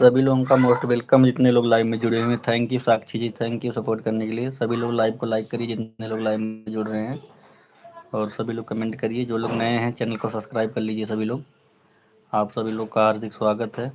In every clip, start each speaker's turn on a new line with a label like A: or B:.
A: सभी लोगों का मोस्ट वेलकम, जितने लोग लाइव में जुड़े हुए हैं। Thank you Sakshi ji, thank you support करने के लिए। सभी लोग लाइव को लाइक करिए जितने लोग लाइव में जुड़ रहे हैं, और सभी लोग कमेंट करिए। जो लोग नए हैं चैनल को सब्सक्राइब कर लीजिए सभी लोग। आप सभी लोग का हार्दिक स्वागत है।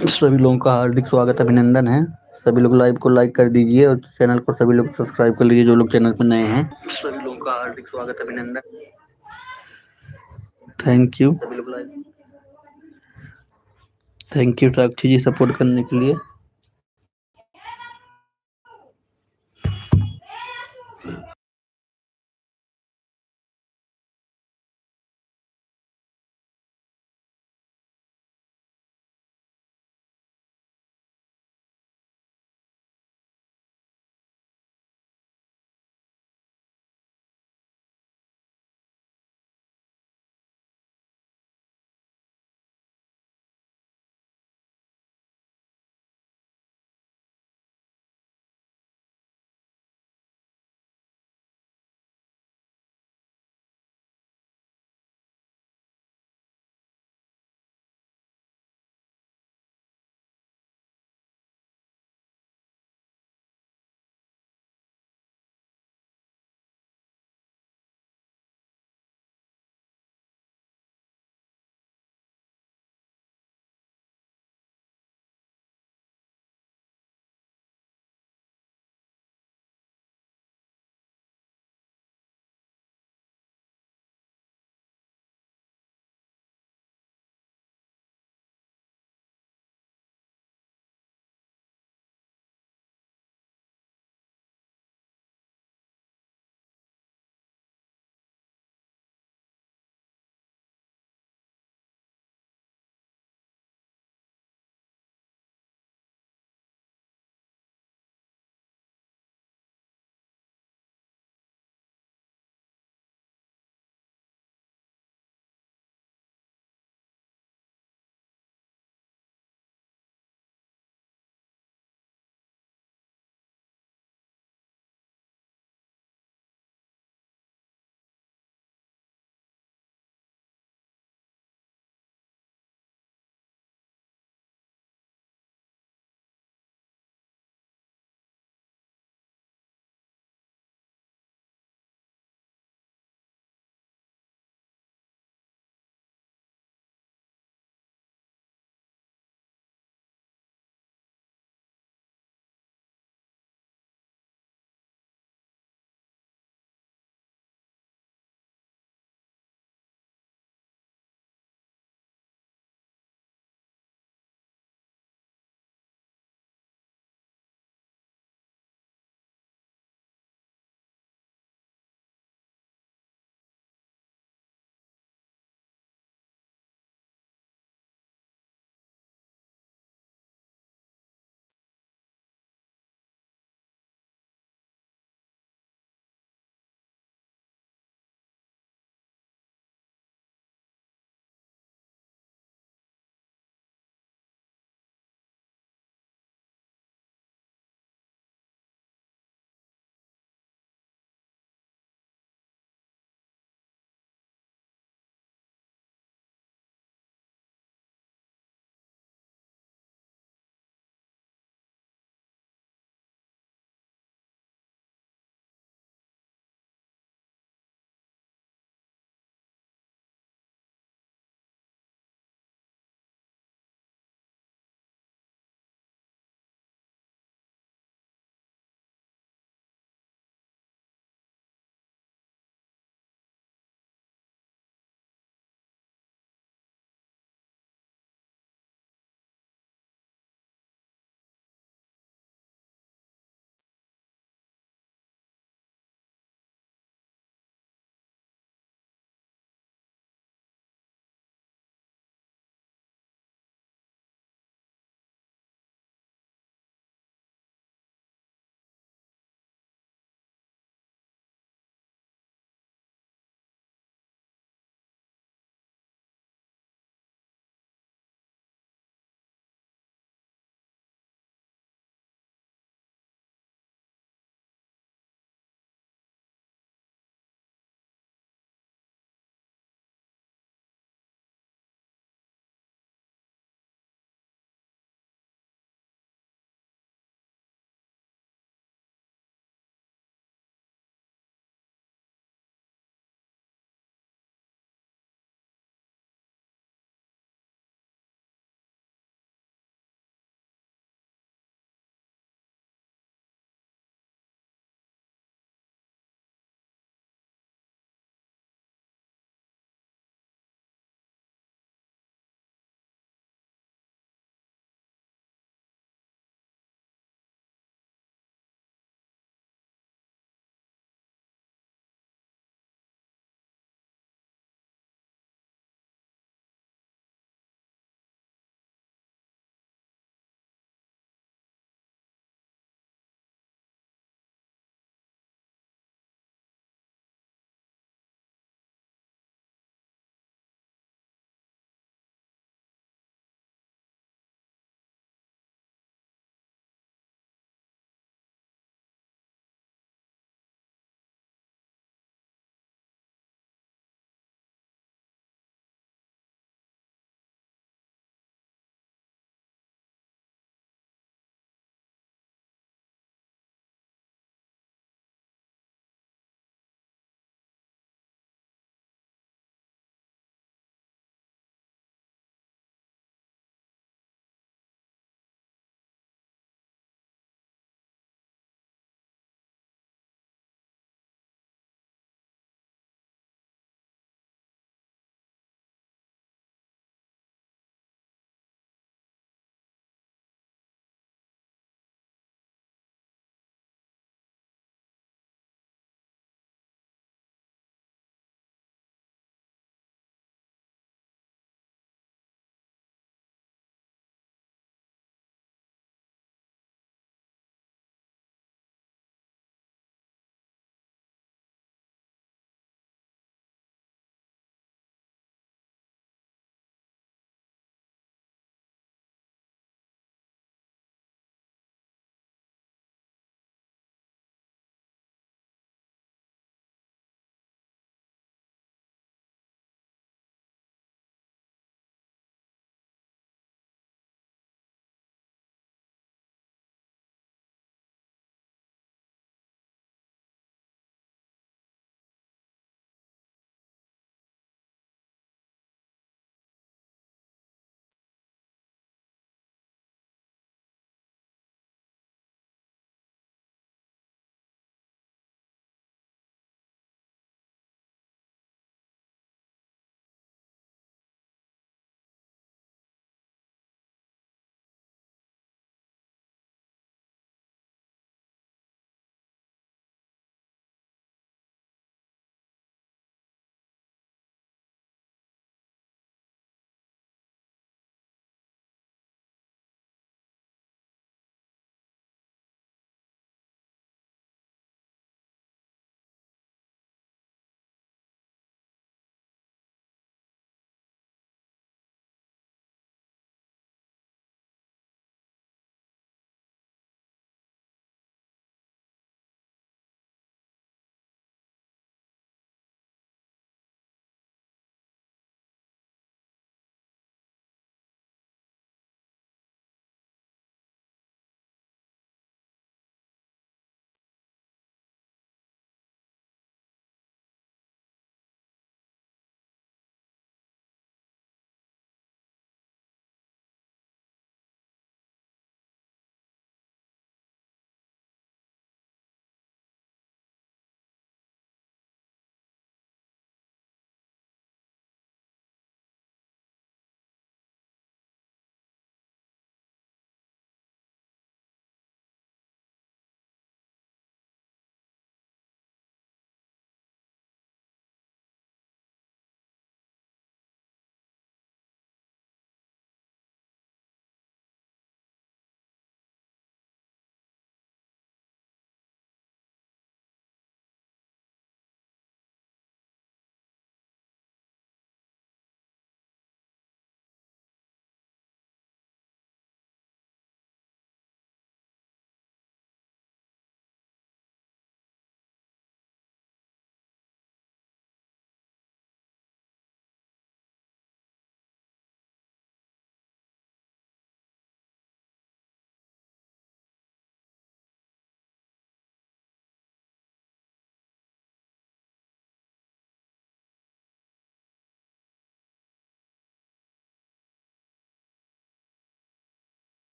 A: सभी लोगों का हार्दिक स्वागत, अभिनंदन है। सभी लोग लाइव को लाइक कर दीजिए और चैनल को सभी लोग सब्सक्राइब कर लीजिए जो लोग चैनल पर नए हैं। सभी लोगों का हार्दिक स्वागत, अभिनंदन। Thank you. Thank you Sakshi ji support करने के लिए।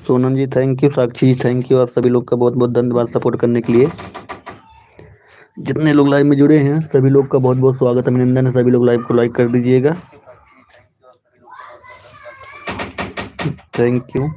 A: Sonam ji thank you, Sakshi ji thank you, और सभी लोग का बहुत बहुत धन्यवाद सपोर्ट करने के लिए। जितने लोग लाइव में जुड़े हैं सभी लोग का बहुत बहुत स्वागत अभिनंदन है। सभी लोग लाइव को लाइक कर दीजिएगा। Thank you.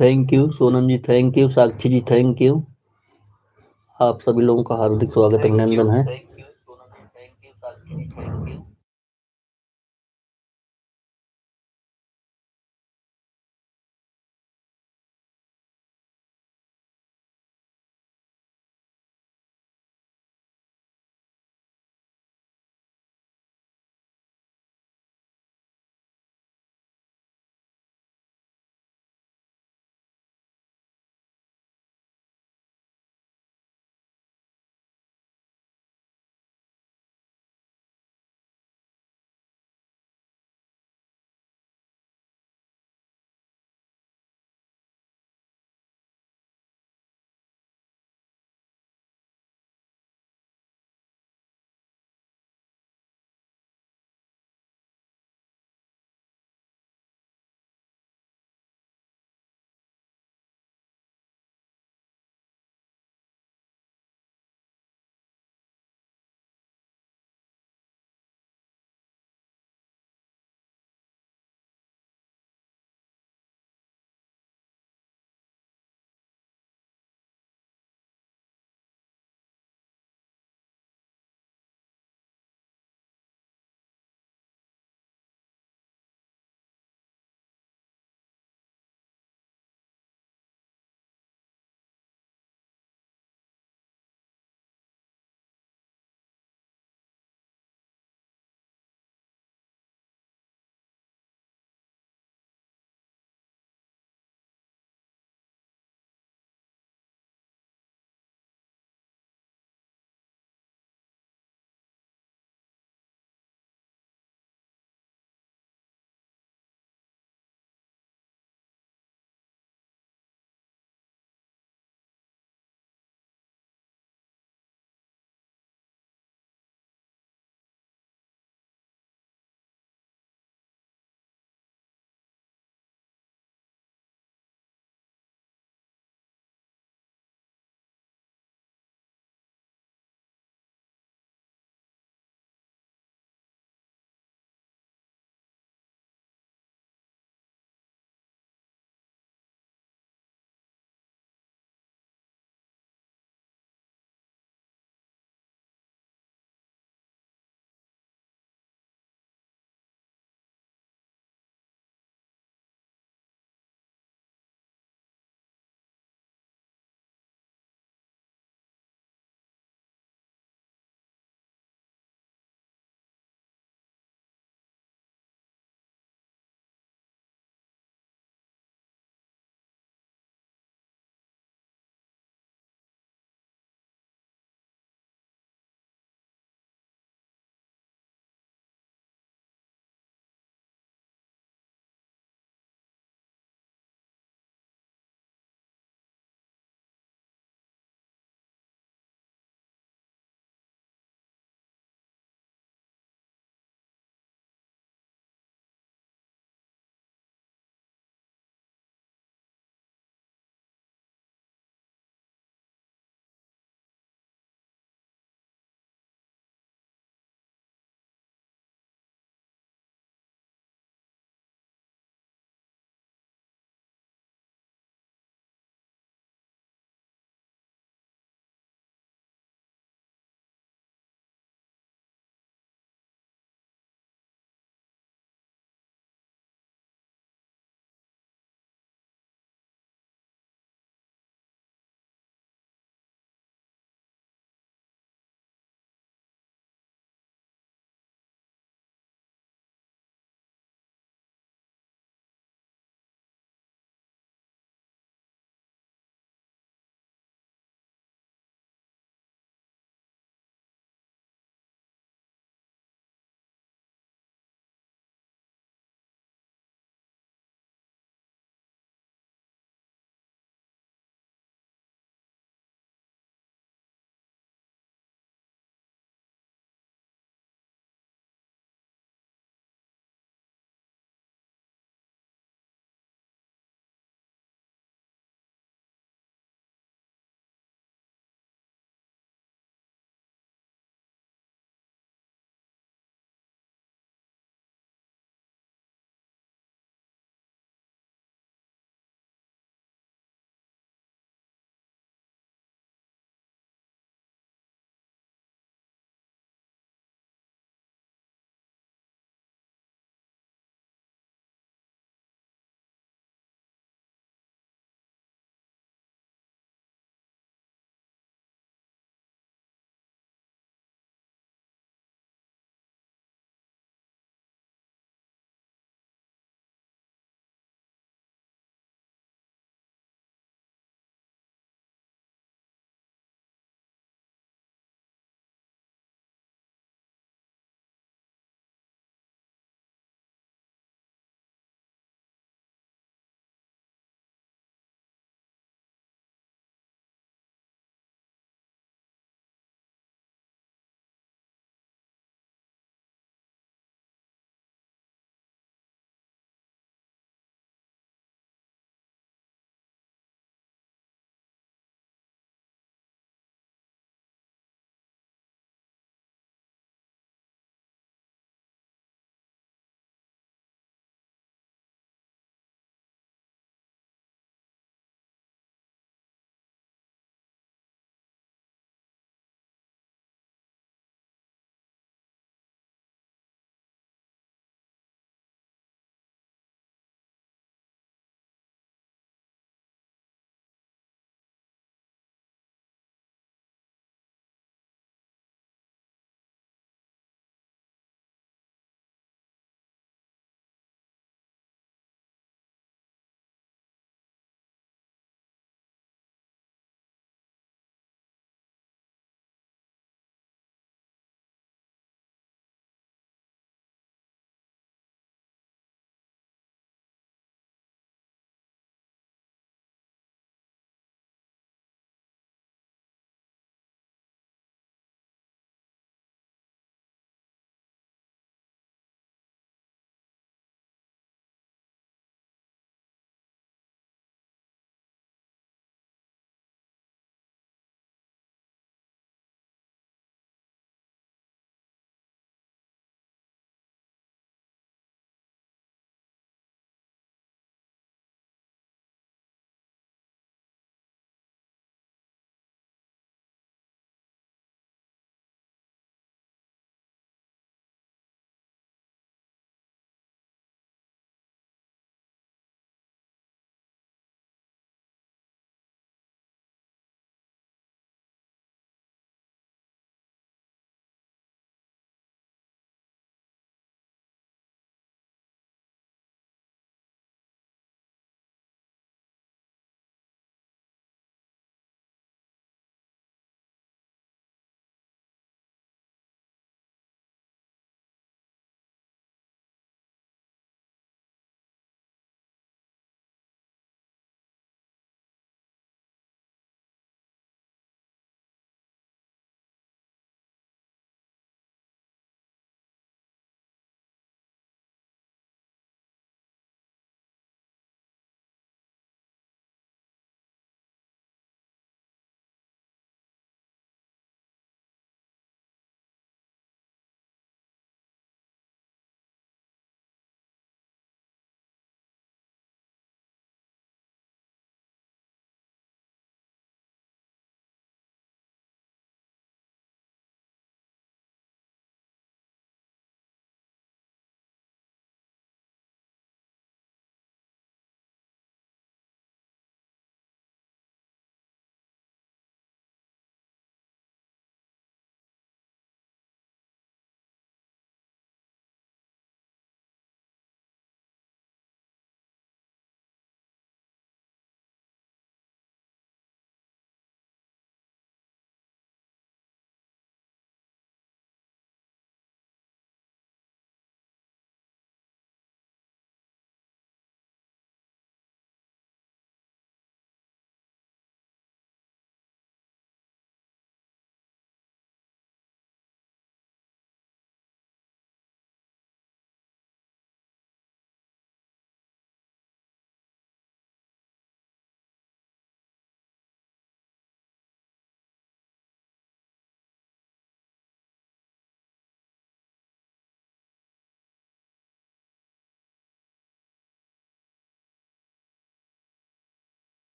A: Thank you Sonam ji, thank you Sakshi ji, thank you. आप सभी लोगों का हार्दिक स्वागत अभिनंदन है।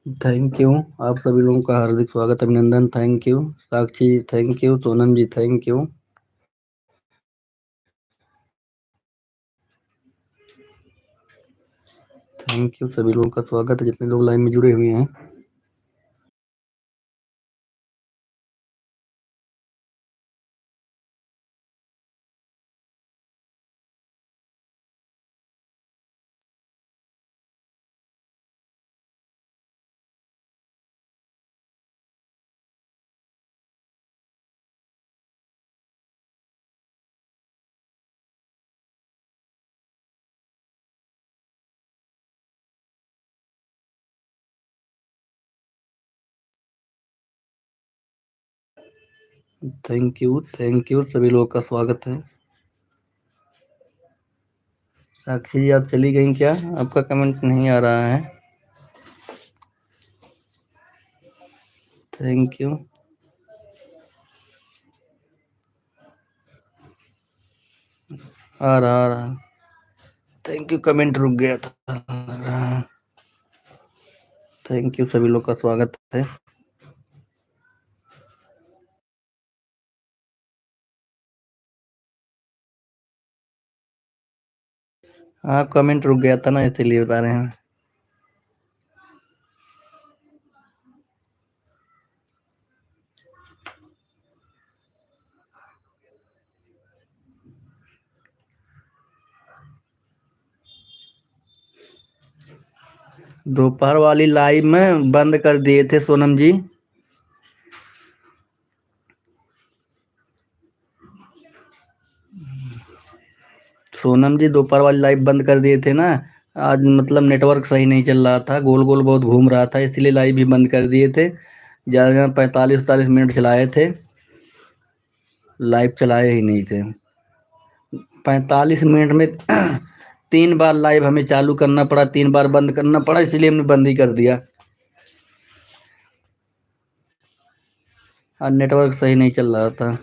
A: Thank you. आप सभी लोगों का हार्दिक स्वागत, अभिनंदन। Thank you Sakshi ji, thank you Sonam ji, thank you. Thank you, सभी लोगों का स्वागत है जितने लोग लाइन में जुड़े हुए हैं। थैंक यू, सभी लोगों का स्वागत है। साक्षी जी आप चली गई क्या? आपका कमेंट नहीं आ रहा है। Thank you. आ रहा। थैंक यू, कमेंट रुक गया था लग रहा है। थैंक यू, सभी लोग का स्वागत है। हाँ, कमेंट रुक गया था ना, इसीलिए बता रहे हैं। दोपहर वाली लाइव में बंद कर दिए थे सोनम जी। सोनम जी दोपहर वाली लाइव बंद कर दिए थे ना। आज मतलब नेटवर्क सही नहीं चल रहा था, गोल गोल बहुत घूम रहा था, इसलिए लाइव भी बंद कर दिए थे। ज़्यादा 45-45 मिनट चलाए थे, लाइव चलाए ही नहीं थे। 45 मिनट में 3 बार लाइव हमें चालू करना पड़ा, 3 बार बंद करना पड़ा, इसलिए हमने बंद ही कर दिया। आज नेटवर्क सही नहीं चल रहा था।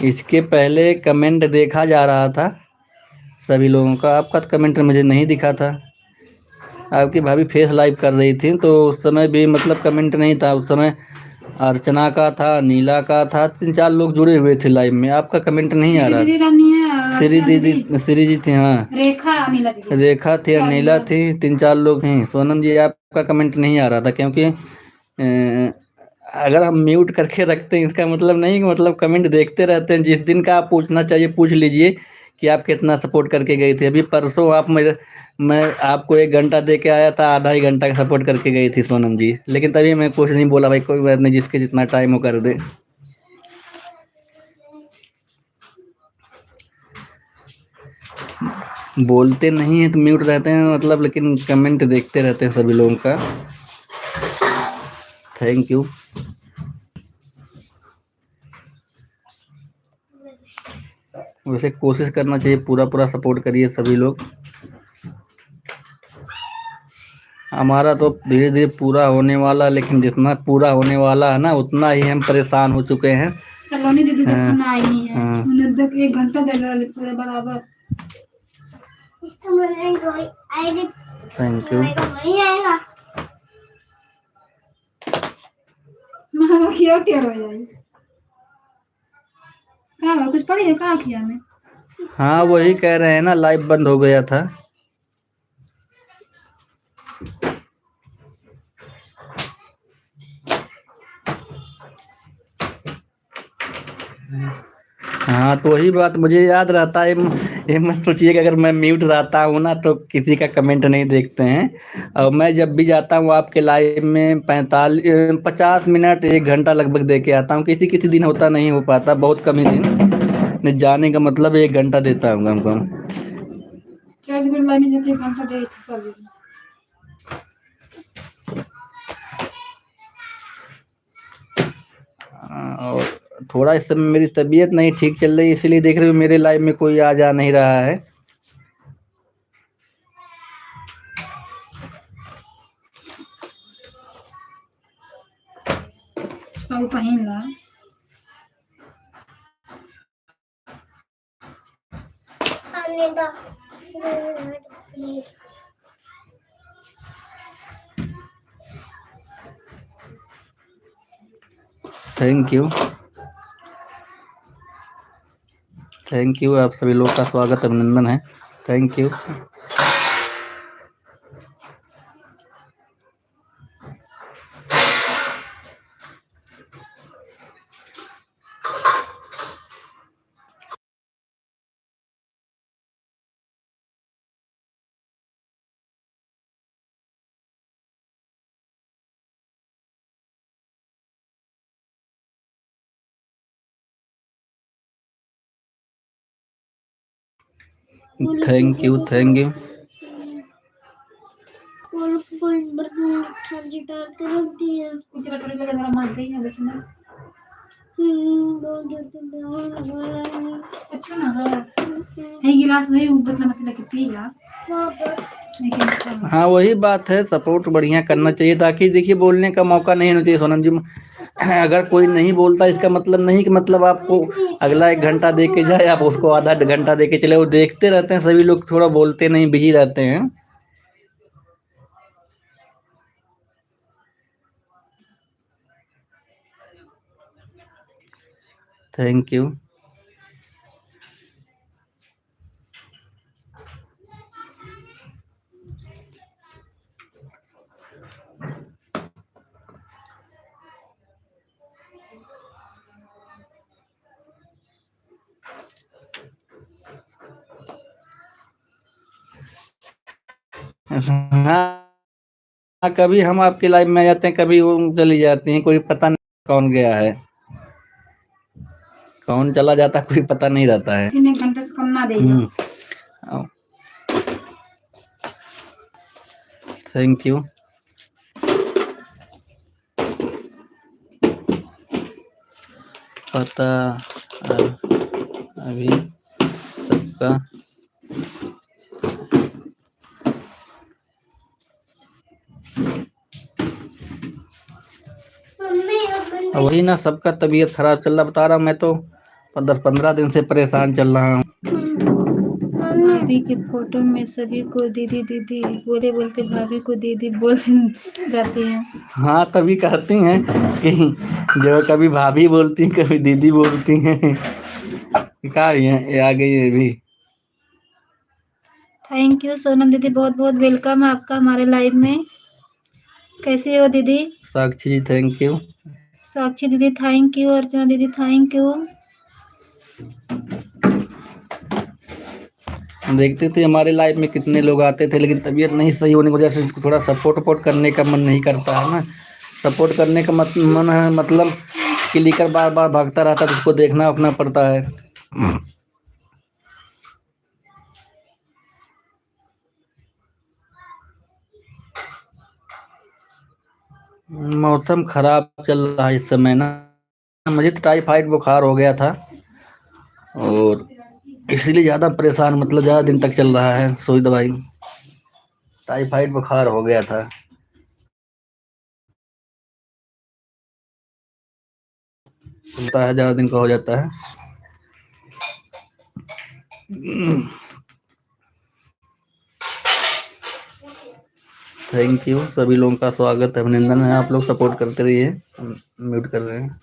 A: इसके पहले कमेंट देखा जा रहा था सभी लोगों का, आपका कमेंट मुझे नहीं दिखा था। आपकी भाभी फेस लाइव कर रही थी तो उस समय भी मतलब कमेंट नहीं था। उस समय अर्चना का था, नीला का था, 3-4 लोग जुड़े हुए थे लाइव में, आपका कमेंट नहीं आ रहा। श्री दीदी, श्री जी थी, हाँ रेखा थी, नीला थी, 3-4 लोग हैं। सोनम जी आपका कमेंट नहीं आ रहा था, क्योंकि अगर हम म्यूट करके रखते हैं इसका मतलब नहीं कि मतलब कमेंट देखते रहते हैं। जिस दिन का आप पूछना चाहिए पूछ लीजिए कि आप कितना सपोर्ट करके गई थी। अभी परसों आप मैं आपको 1 घंटा दे के आया था, आधा ही घंटा का सपोर्ट करके गई थी सोनम जी, लेकिन तभी मैं कुछ नहीं बोला। भाई कोई बात नहीं, जिसके जितना टाइम हो कर दे। बोलते नहीं है तो म्यूट रहते हैं मतलब, लेकिन कमेंट देखते रहते हैं सभी लोगों का। Thank you. वैसे कोशिश करना चाहिए, पूरा पूरा सपोर्ट करिए सभी लोग। हमारा तो धीरे धीरे पूरा होने वाला, लेकिन जितना पूरा होने वाला है ना उतना ही हम परेशान हो चुके हैं। सलोनी दीदी तो फोन आई नहीं है, उन्हें 1 घंटा दे रहा है पूरे बराबर। Thank you. क्यों टेढ़ हो जाए? कहाँ कुछ पड़ी है? कहाँ किया मैं? हाँ वही कह रहे हैं ना, लाइव बंद हो गया था। हाँ तो वही बात मुझे याद रहता है। ये मत सोचिए कि अगर मैं म्यूट रहता हूँ ना तो किसी का कमेंट नहीं देखते हैं। और मैं जब भी जाता हूँ आपके लाइव में 50 मिनट 1 घंटा लगभग दे के आता हूँ। किसी किसी दिन होता नहीं हो पाता, बहुत कम ही दिन। नहीं जाने का मतलब 1 घंटा देता हूँ हमको। थोड़ा इस समय मेरी तबीयत नहीं ठीक चल रही, इसीलिए देख रहे हो मेरे लाइव में कोई आ जा नहीं रहा है।
B: पहन ला
A: थैंक यू, थैंक यू। आप सभी लोग का स्वागत अभिनंदन है। Thank you. Thank you, thank you.
B: अच्छा ना है गिलास वही ऊपर मसाला कितनी है।
A: हाँ वही बात है, सपोर्ट बढ़िया करना चाहिए ताकि देखिए बोलने का मौका नहीं होना चाहिए सोनम जी। अगर कोई नहीं बोलता इसका मतलब नहीं कि मतलब आपको अगला 1 घंटा दे के जाए, आप उसको आधा घंटा दे के चले। वो देखते रहते हैं सभी लोग, थोड़ा बोलते नहीं, बिजी रहते हैं। Thank you. हाँ कभी हम आपके लाइव में आ जाते हैं, कभी वो चली जाती हैं, कोई पता नहीं कौन गया है, कौन चला जाता है, कोई पता नहीं रहता है।
B: 3 घंटे से कम ना दे।
A: Thank you. पता अभी सबका वही ना, सबका तबीयत खराब चल रहा, बता रहा हूँ मैं तो 10-15 दिन से परेशान चल रहा हूँ।
B: भाभी के फोटो में सभी को दीदी दीदी बोले बोलते भाभी को दीदी बोल जाती हैं।
A: हाँ तभी कहती हैं कि जो कभी भाभी बोलती हैं, कभी दीदी बोलती हैं। क्या ये आ गई ये भी।
B: थैंक यू सोनम दीदी, बहुत बहुत वेलकम है आपका हमारे लाइव में। कैसी हो दीदी?
A: साक्षी जी थैंक यू।
B: साक्षी दीदी थैंक यू। अर्चना दीदी थैंक यू।
A: देखते थे हमारे लाइफ में कितने लोग आते थे, लेकिन तबीयत नहीं सही होने की वजह से इसको थोड़ा सपोर्ट वपोर्ट करने का मन नहीं करता है ना। सपोर्ट करने का मन है, मतलब कि लेकर बार बार भागता रहता है तो उसको देखना उखना पड़ता है। मौसम खराब चल रहा है इस समय ना, मुझे तो टाइफाइड बुखार हो गया था और इसीलिए ज़्यादा परेशान, मतलब ज़्यादा दिन तक चल रहा है सुई दवाई। टाइफाइड बुखार हो गया था, होता है ज़्यादा दिन का हो जाता है। थैंक यू, सभी लोगों का स्वागत अभिनंदन है। आप लोग सपोर्ट करते रहिए। म्यूट कर रहे हैं।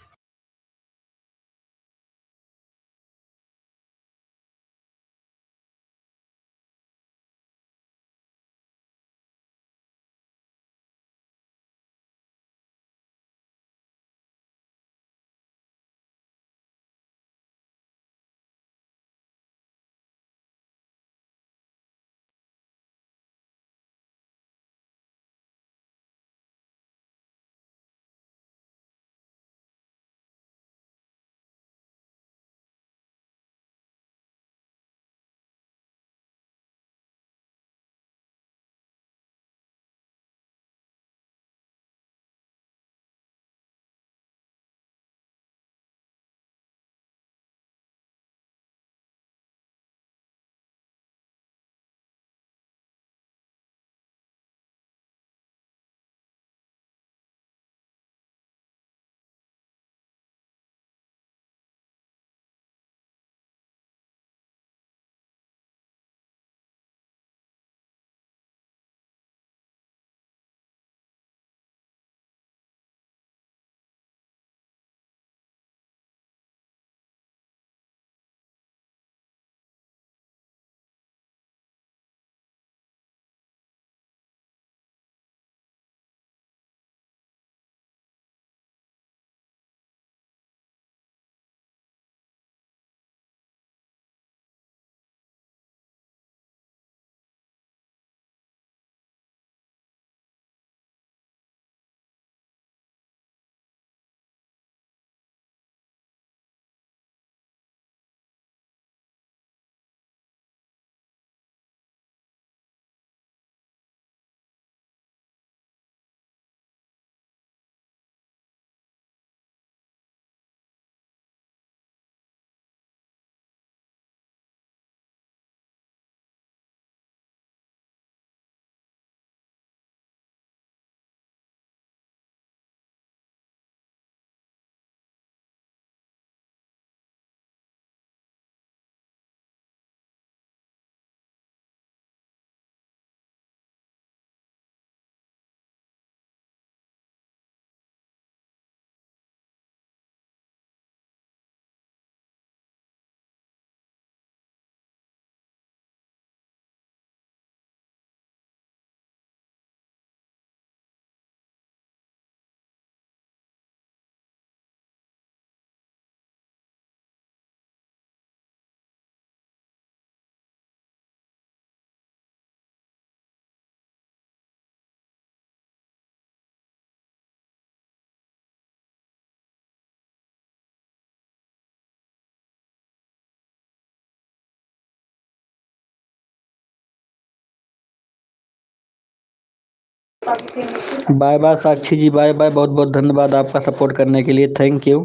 A: Bye bye Sakshi ji, bye bye. बहुत बहुत धन्यवाद आपका सपोर्ट करने के लिए, thank you.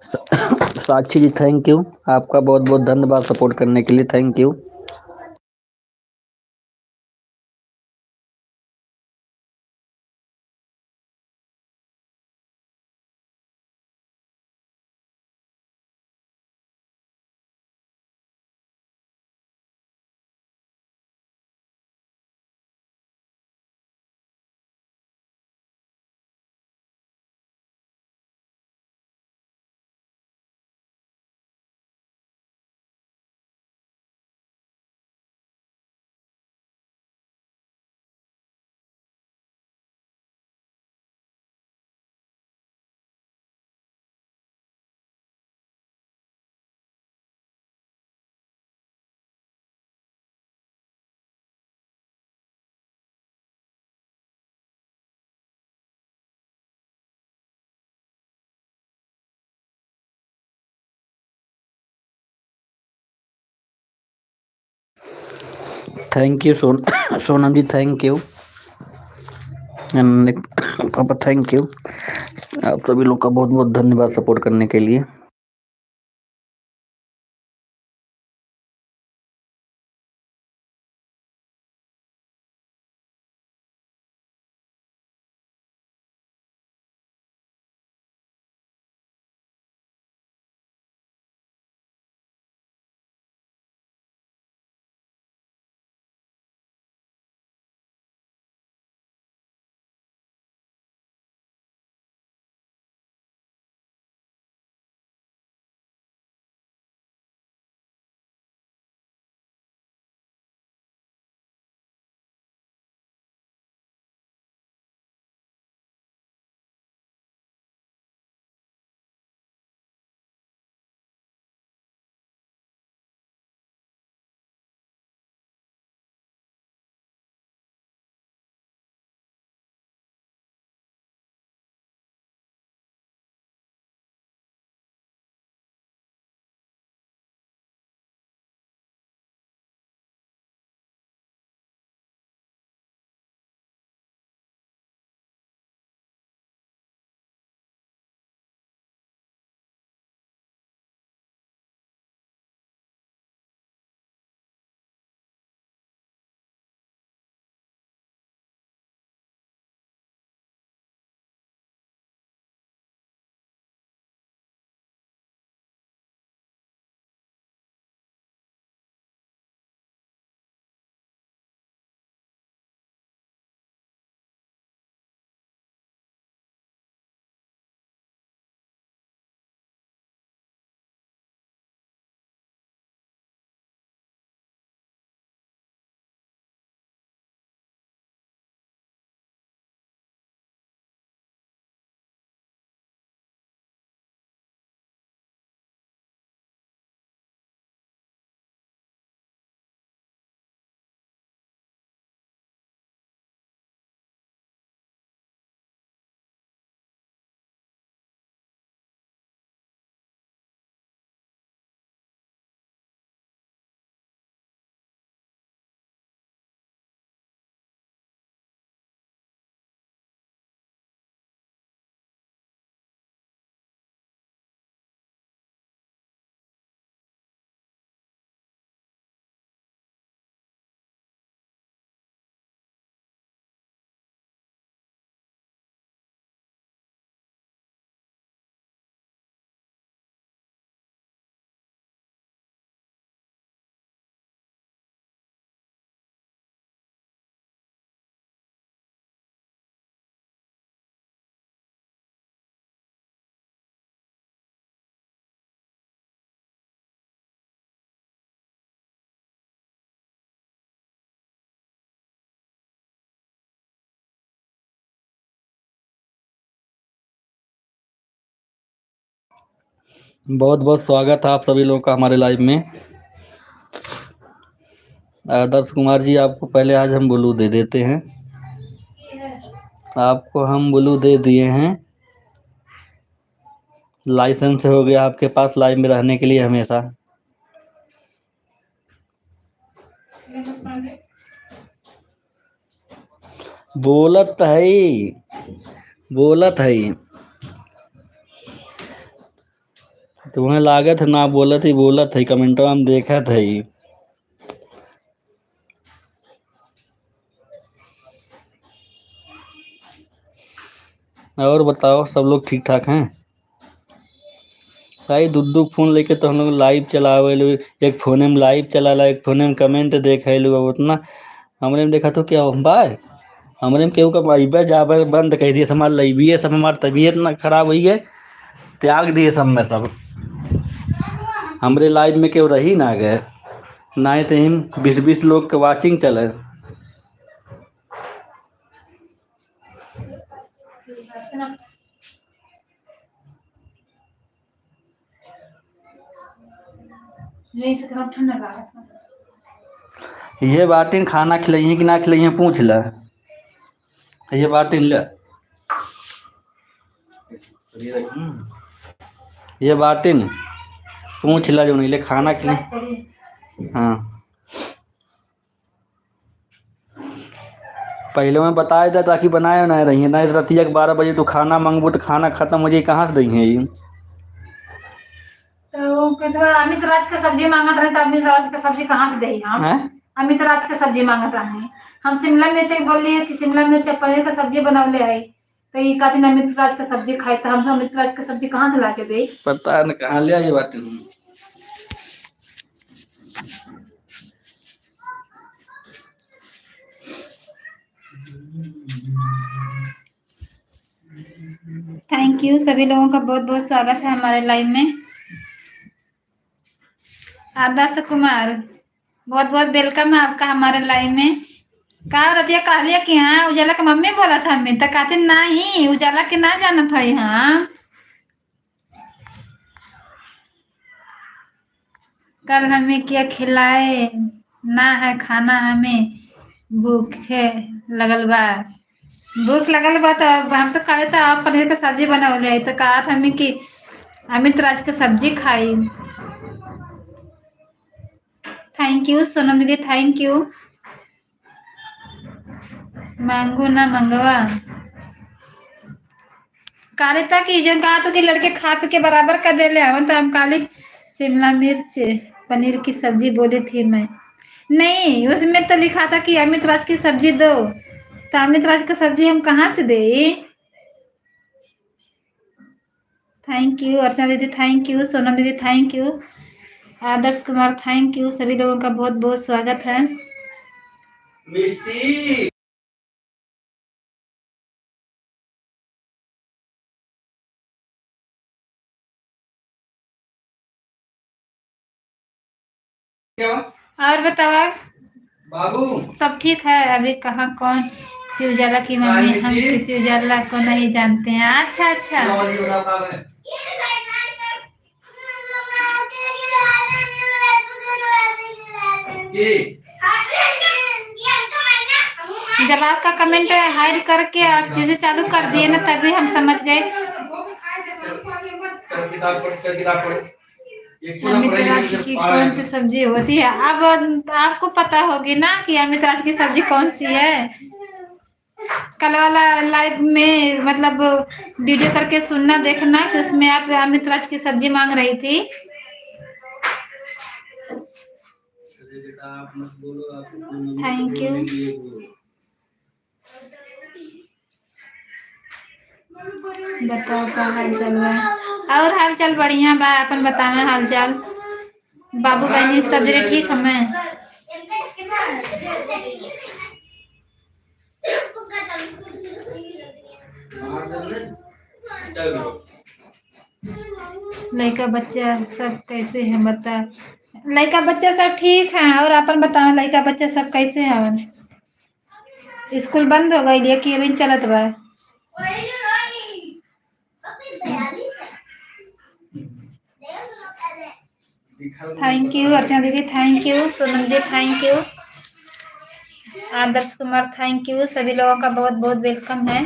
A: Sakshi ji thank you, आपका बहुत बहुत धन्यवाद सपोर्ट करने के लिए, thank you. Thank you Sonam ji, thank you. पापा थैंक यू, आप सभी लोग का बहुत बहुत धन्यवाद सपोर्ट करने के लिए। बहुत बहुत स्वागत है आप सभी लोगों का हमारे लाइव में। आदर्श कुमार जी, आपको पहले आज हम ब्लू दे देते हैं, आपको हम ब्लू दे दिए हैं। लाइसेंस हो गया आपके पास लाइव में रहने के लिए हमेशा। बोलत है, बोलत है। तुम्हें लागत है ना बोलत ही, बोलत है, कमेंटवा में देखत है। और बताओ, सब लोग ठीक ठाक हैं? भाई दुद्दू फोन लेके तो हम लोग लाइव चलावे लो, एक फोने में लाइव चलाला, एक फोने में कमेंट देखे लो। अब उतना हमरे में देखा तो क्या हो बाय, हमरे में केहू का अइबे जाबे बंद कह दिए, हमार लइबिए सब, हमार तबीयत ना खराब हुई है, त्याग दिए सब में सब। हमरे लाइव में केहू रही ना गए, ना तो हम 20-20 लोग के वाचिंग चले। ये बाटिन खाना खिलाइए कि ना खिलाइए पूछ ल। ये बाटिन ले, ये बाटिन पूछ ला जो नहीं ले खाना खिलाइए। हाँ पहले मैं बताया था ताकि बनाए ना रही, ना रतिया के 12 बजे तो खाना मांगबो तो खाना खत्म हो जाए, कहाँ से देंगे ये।
B: तो अमित राज का सब्जी मांगत रहे, तो अमित राज का सब्जी कहाँ से दे हम? अमित राज का सब्जी मांगत रहे, हम शिमला मिर्च बोली है कि शिमला मिर्च पनीर का सब्जी बनवले है, तो ये कहते अमित राज का सब्जी खाए, तो हम अमित राज का सब्जी कहाँ से ला के दे?
A: पता न कहाँ ले आई बात।
B: थैंक यू, सभी लोगों का बहुत बहुत स्वागत है हमारे लाइव में। आदर्श कुमार बहुत बहुत वेलकम है आपका हमारे लाइव में। का रतिया कहलिए कि हाँ उजाला का मम्मी बोला था, हमें तो कहते नहीं उजाला के ना जाना था यहाँ। कल हमें क्या खिलाए ना है खाना, हमें भूखे लगल बा, भूख लगल बा, तो हम तो कहे था आप पनीर का सब्जी बनौले, तो कहा था हमें कि अमित राज का सब्जी खाई। थैंक यू सोनम दीदी, थैंक यू। मांगू ना मंगवा काले तक जन कहा तो कि लड़के खा पी के बराबर कर दे ले, तो हम काले शिमला मिर्च पनीर की सब्जी बोली थी मैं, नहीं उसमें तो लिखा था कि अमित राज की सब्जी दो, तो अमित राज का सब्जी हम कहाँ से दे? थैंक यू अर्चना दीदी, थैंक यू सोनम दीदी, thank you Adarsh Kumar, thank you, सभी लोगों का बहुत बहुत स्वागत है। और बताओ बाबू सब ठीक है? अभी कहाँ कौन सी उजाला की मम्मी, हम किसी उजाला को नहीं जानते हैं। अच्छा अच्छा जब आपका कमेंट हाइड करके आप फिर से चालू कर दिए ना, तभी हम समझ गए अमित राज की कौन सी सब्जी होती है। अब आपको पता होगी ना कि अमित राज की सब्जी कौन सी है। कल वाला लाइव में मतलब वीडियो करके सुनना देखना कि उसमें आप अमित राज की सब्जी मांग रही थी। Thank you. बताओ क्या हाल चल रहा है? और हाल चाल बढ़िया बा, अपन बतावे हाल चाल। बाबू बहनी सब जगह ठीक है? मैं लड़का बच्चा सब कैसे है बता? लड़का बच्चा सब ठीक है, और अपन बताओ लड़का बच्चा सब कैसे है? स्कूल बंद हो गई कि अभी चलत बा? थैंक यू अर्चना दीदी, थैंक यू सोनम दीदी, thank you Adarsh Kumar, thank you, सभी लोगों का बहुत बहुत वेलकम है।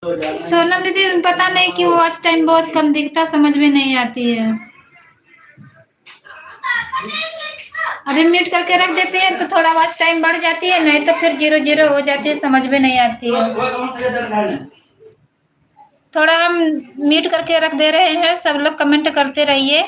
B: सोनम दीदी पता नहीं कि वॉच टाइम बहुत कम दिखता, समझ में नहीं आती है। अभी म्यूट करके रख देते हैं तो थोड़ा वॉच टाइम बढ़ जाती है, नहीं तो फिर 0-0 हो जाती है, समझ में नहीं आती है। थोड़ा हम म्यूट करके रख दे रहे हैं, सब लोग कमेंट करते रहिए।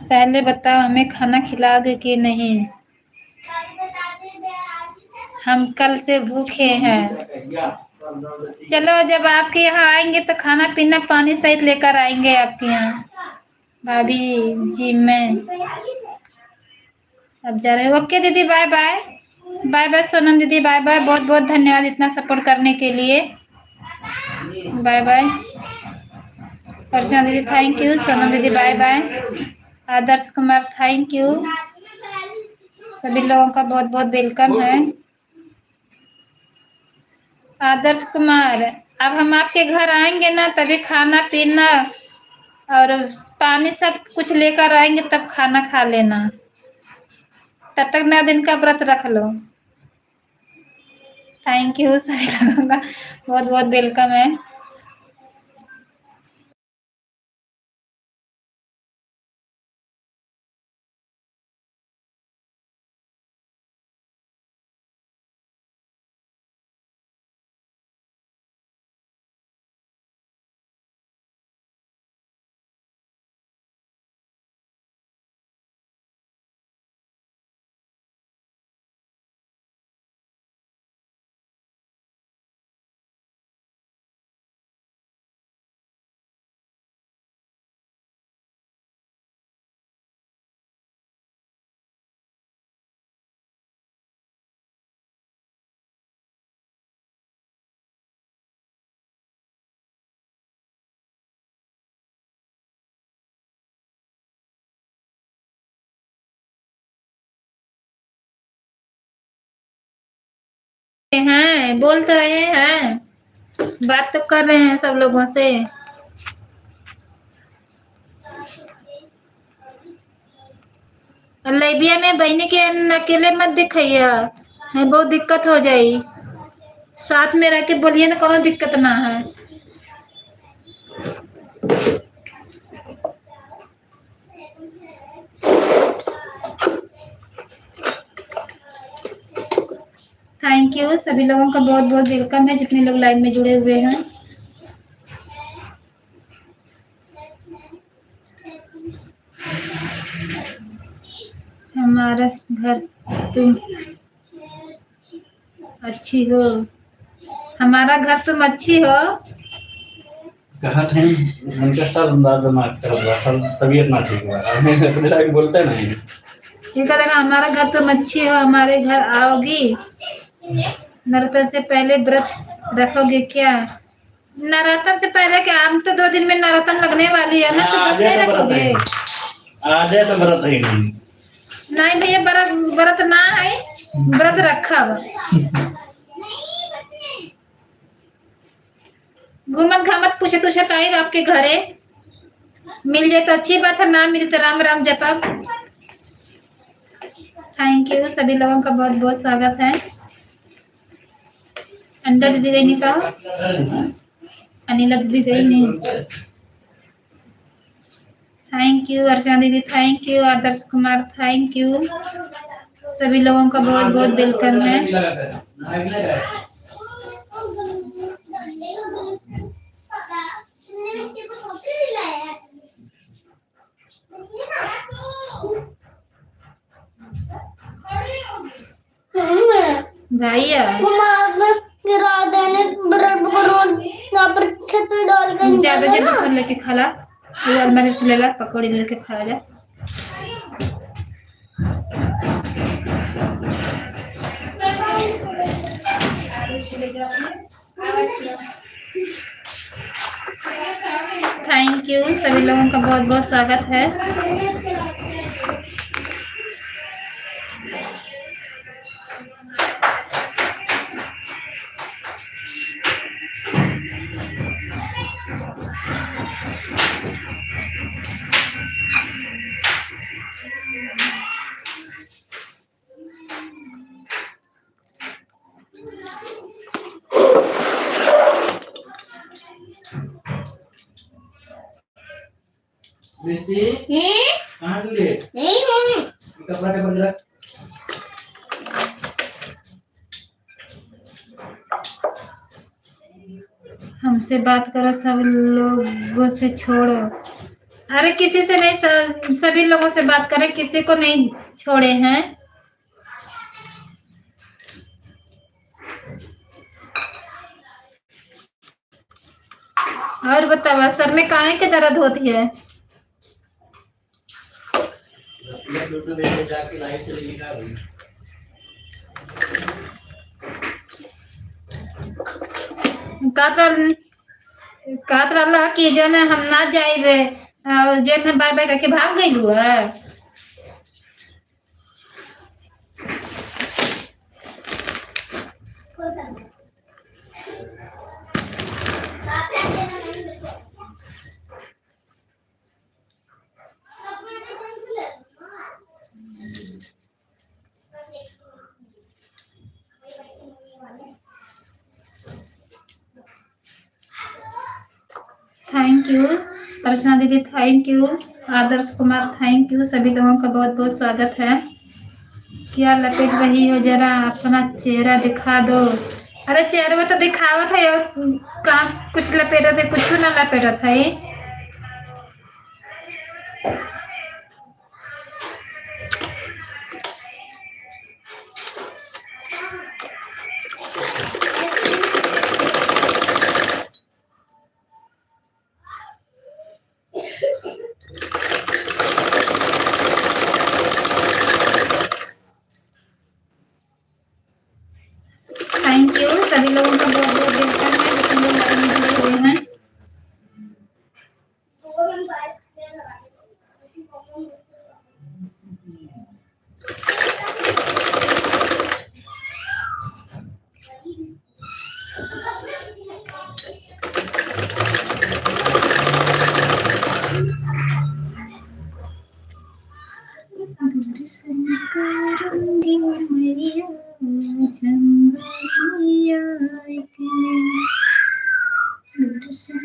B: पहले बताओ हमें खाना खिलाओगे कि नहीं? हम कल से भूखे हैं। चलो जब आपके यहाँ आएंगे तो खाना पीना पानी सहित लेकर आएंगे आपके यहाँ। भाभी जी मैं अब जा रहे हैं। ओके दीदी, bye bye. Bye bye Sonam दीदी, बाय बाय। बहुत बहुत धन्यवाद इतना सपोर्ट करने के लिए। Bye bye. अर्चना दीदी थैंक यू। सोनम दीदी bye bye. Adarsh Kumar thank you. सभी लोगों का बहुत बहुत वेलकम है। आदर्श कुमार, अब हम आपके घर आएंगे ना तभी खाना पीना और पानी सब कुछ लेकर आएंगे, तब खाना खा लेना। तब तक 9 दिन का व्रत रख लो। थैंक यू, सभी लोगों का बहुत बहुत वेलकम है। हैं बोल तो रहे हैं, बात तो कर रहे हैं सब लोगों से। लेबिया में बहनी के अकेले मत दिखाइए, है बहुत दिक्कत हो जाई। साथ में रह के बोलिए ना, कोनो दिक्कत ना है। थैंक यू, सभी लोगों का बहुत बहुत वेलकम है जितने लोग लाइव में जुड़े हुए हैं। हमारा घर तुम अच्छी हो, हमारा घर तुम अच्छी हो।
A: कहा थे उनका सब अंदाज दिमाग का सब तबीयत ना ठीक हुआ अपने लाइफ बोलते नहीं।
B: ये करेगा हमारा घर तुम अच्छी हो, हमारे घर आओगी? नवरात्र से पहले व्रत रखोगे क्या? नवरात्र से पहले क्या, हम तो 2 दिन में नवरात्र लगने वाली है ना, तो व्रत नहीं रखोगे?
A: आज तो व्रत ही नहीं
B: भैया, व्रत ना है, व्रत रखा घूमत घामत पूछे तुझे ताई आपके घरे मिल जाए तो अच्छी बात है, ना मिले तो राम राम जपा। थैंक यू, सभी लोगों का बहुत बहुत स्वागत है। अंडा दीदी गई नहीं कहा, अनिला दीदी गई नहीं। थैंक यू अर्चना दीदी, thank you Adarsh Kumar, thank you. सभी लोगों का बहुत बहुत वेलकम है। भैया ज्यादा ज्यादा सुन लेके खाला, अलमारी से ले ला, पकौड़ी लेके खा जा। थैंक यू, सभी लोगों का बहुत बहुत स्वागत है। हमसे बात करो, सब लोगों से छोड़ो। अरे किसी से नहीं, सभी लोगों से बात करें, किसी को नहीं छोड़े हैं। और बताओ, सर में काहे के दर्द होती है? कहत रहा कि जो न हम ना जाइबे, जो न बाय बाय करके भाग गइलू है। थैंक यू अर्चना दीदी, thank you Adarsh Kumar, thank you. सभी लोगों का बहुत बहुत स्वागत है। क्या लपेट रही हो, जरा अपना चेहरा दिखा दो। अरे चेहरा तो दिखावत है, और कहाँ कुछ लपेटा थे, कुछ ना लपेटा था। थैंक यू सभी लोगों का बहुत बहुत वेलकम है, जितने लोग लाइव में जुड़े हुए हैं। दर्शन करूंगी मैया जंगलिया के, दर्शन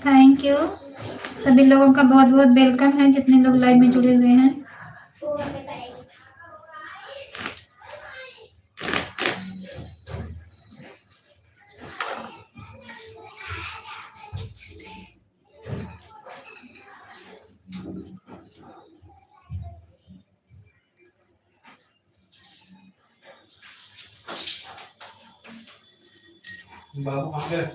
B: थैंक यू सभी लोगों का बहुत बहुत वेलकम है, जितने लोग लाइव में जुड़े हुए हैं।
C: बाबू आगे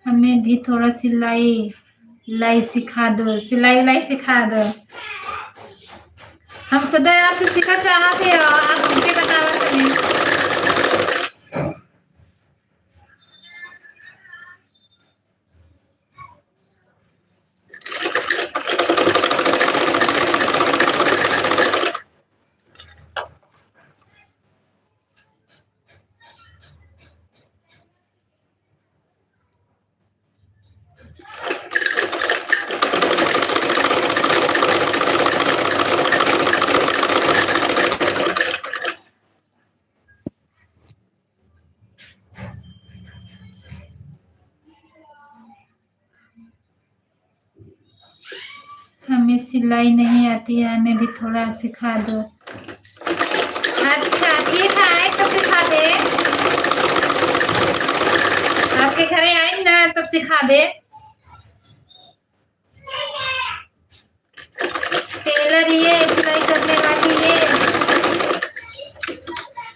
C: हमें भी थोड़ा सिलाई सिखा दो, सिलाई सिखा दो। हम खुद आपसे सीखा चाहते हो, आप हमके बतावा करें। सिलाई नहीं आती है, हमें भी थोड़ा सिखा दो। अच्छा ठीक है, आए तो सिखा दे, आपके घरे आए ना तब सिखा दे। टेलर ये, सिलाई करने वाली ये,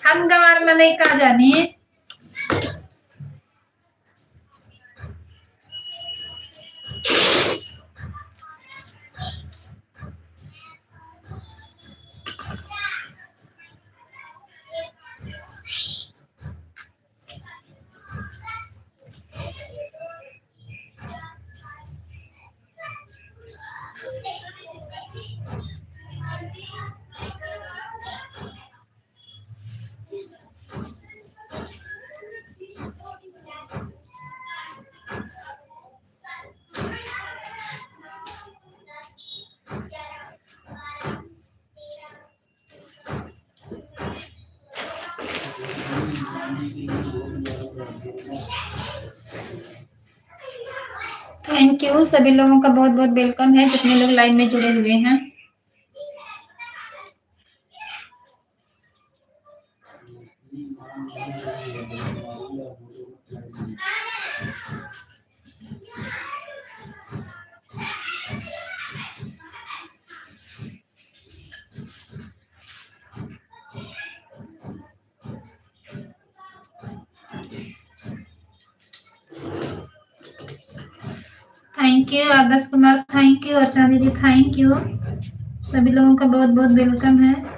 C: हम गंवार में नहीं का जानी। थैंक यू, सभी लोगों का बहुत बहुत वेलकम है जितने लोग लाइव में जुड़े हुए हैं। Thank you Adarsh Kumar, thank you Archana दीदी, थैंक यू, सभी लोगों का बहुत बहुत वेलकम है।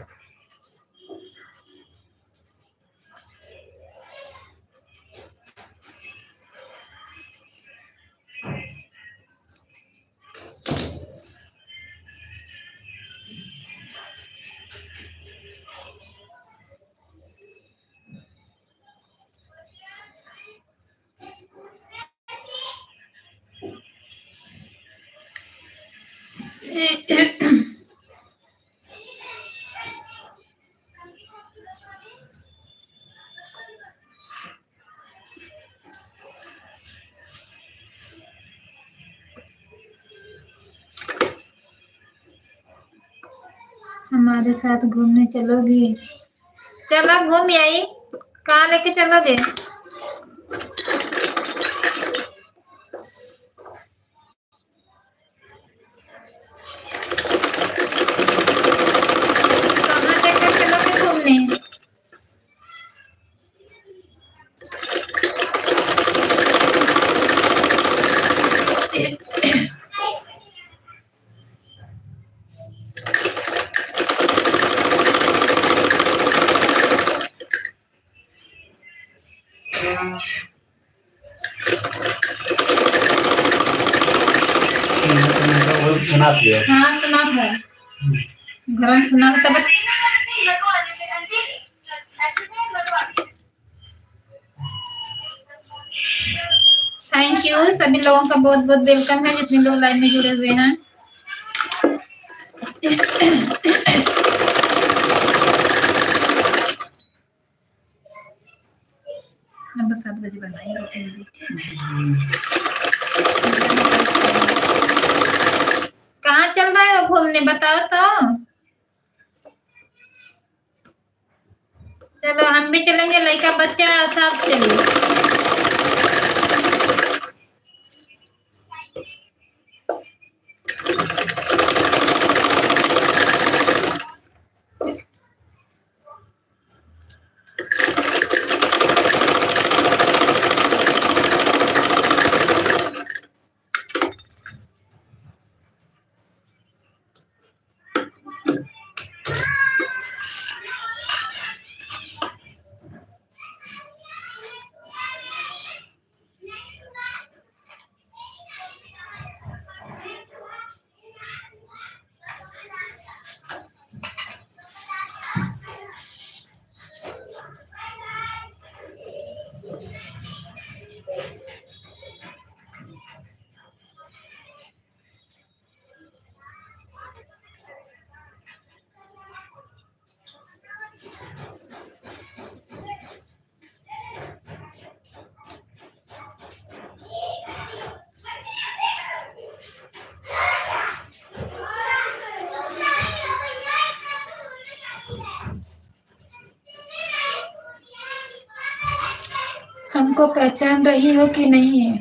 C: हमारे साथ घूमने चलोगी? चलो घूम आई, कहाँ लेके चलोगे? कहाँ लेके चलोगे घूमने? हाँ सुना है, गरम सुना तब। थैंक यू, सभी लोगों का बहुत बहुत वेलकम है जितने लोग लाइव में जुड़े हुए हैं। अब 7 बजे बनाएंगे। कहाँ चल रहे हो घूमने बताओ तो। चलो हम भी चलेंगे, लड़का बच्चा सब चलिए। हमको पहचान रही हो कि नहीं है?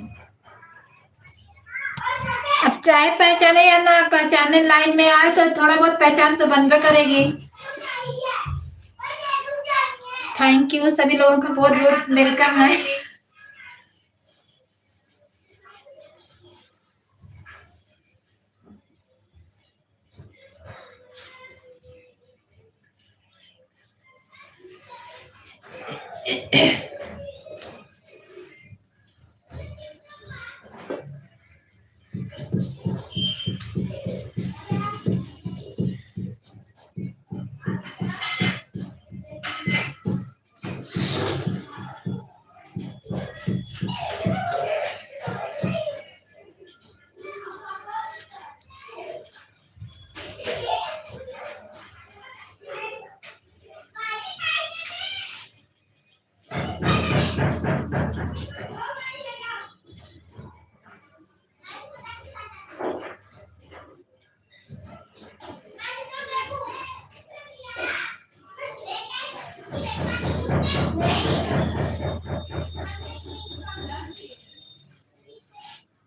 C: अब चाहे पहचाने या ना पहचाने, लाइन में आए तो थोड़ा बहुत पहचान तो बनबे करेगी। थैंक यू, सभी लोगों का बहुत बहुत वेलकम है।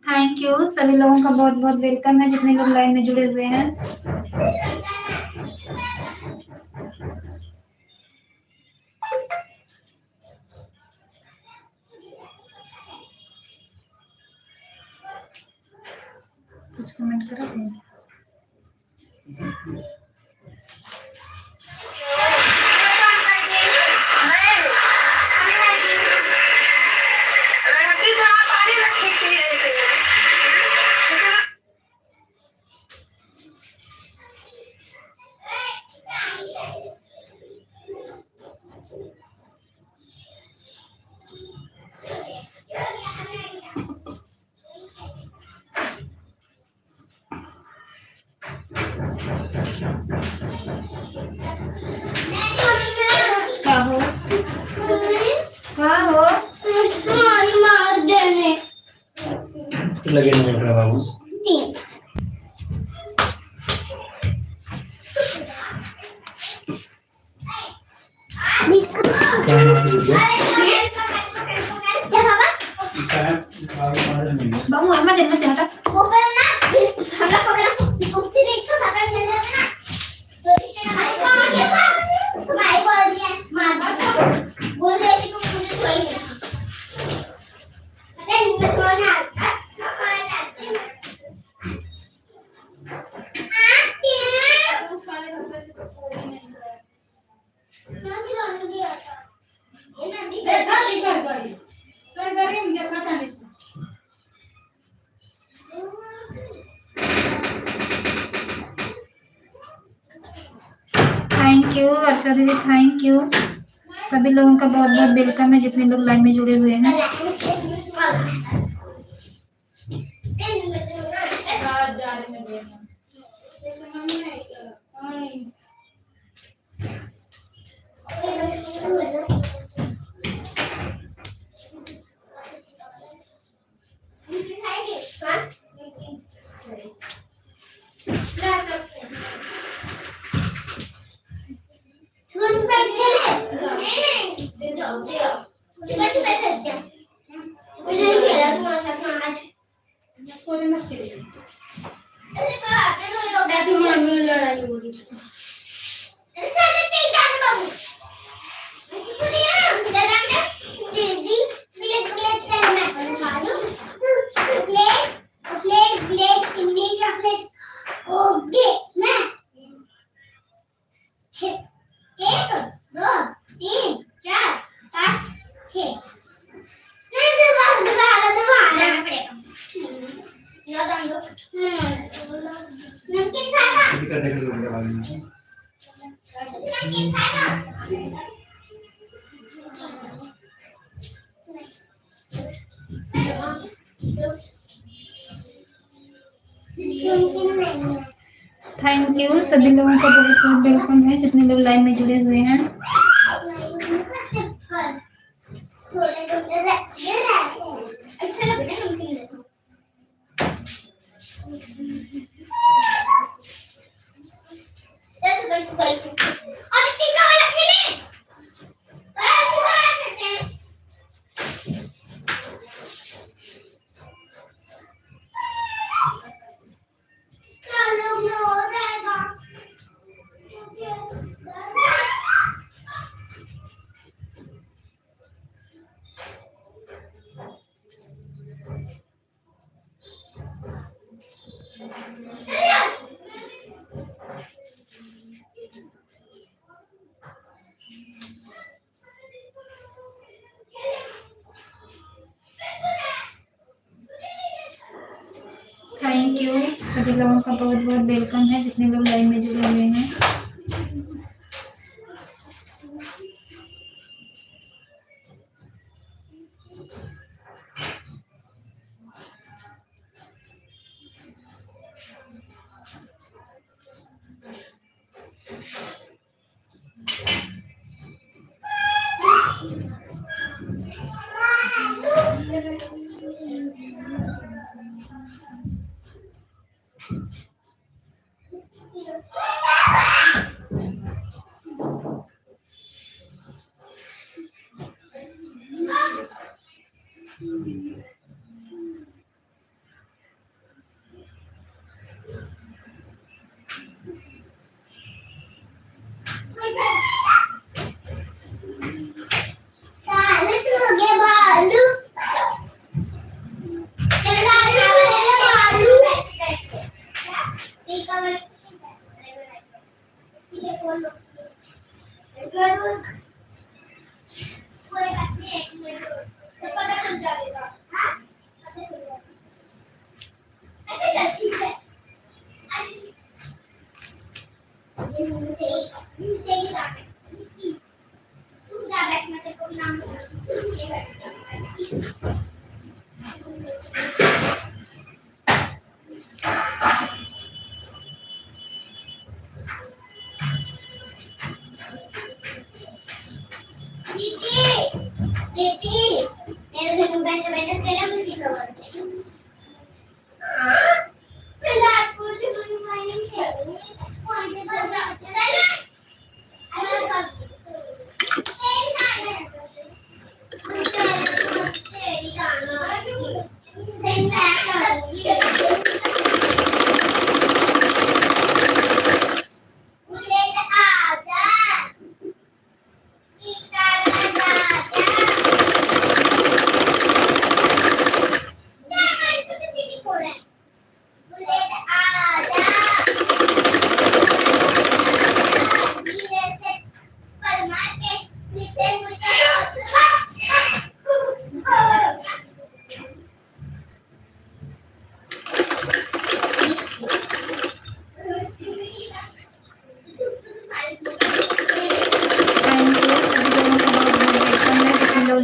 C: थैंक यू, सभी लोगों का बहुत बहुत वेलकम है जितने लोग लाइन में जुड़े हुए हैं। कुछ कमेंट करो। क्या हो
A: लगे नहीं बाबू।
C: बाबू हमें जन्म से हटा थैंक यू वर्षा दीदी, थैंक यू, सभी लोगों का बहुत बहुत वेलकम है जितने लोग लाइन में जुड़े हुए हैं। थैंक यू, सभी लोगों का बहुत बहुत वेलकम है जितने लोग लाइन में जुड़े हुए हैं। Thank you. सभी लोगों का बहुत बहुत वेलकम है जितने लोग लाइव में जुड़े हुए हैं।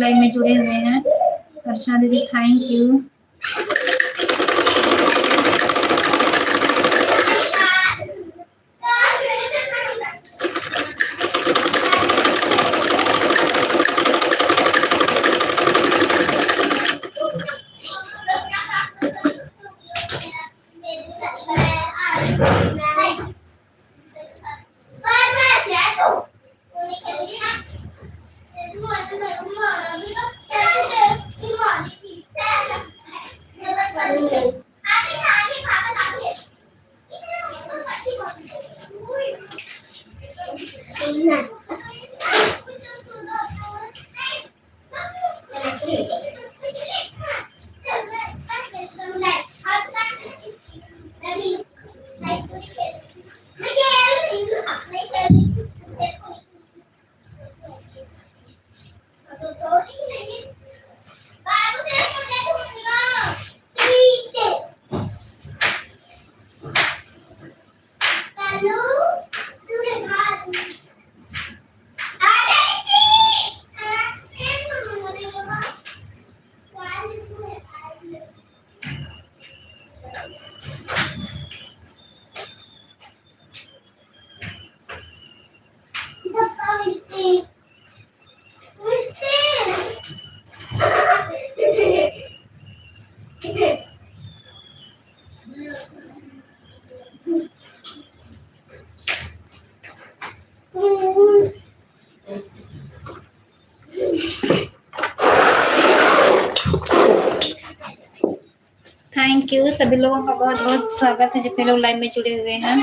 C: लाइव में जुड़े हुए हैं। वर्षा दीदी थैंक यू। Thank you. सभी लोगों का बहुत बहुत स्वागत है जितने लोग लाइव में जुड़े हुए हैं।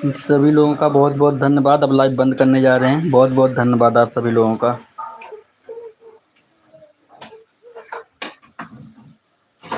A: सभी लोगों का बहुत बहुत धन्यवाद। अब लाइव बंद करने जा रहे हैं। बहुत बहुत धन्यवाद आप सभी लोगों का।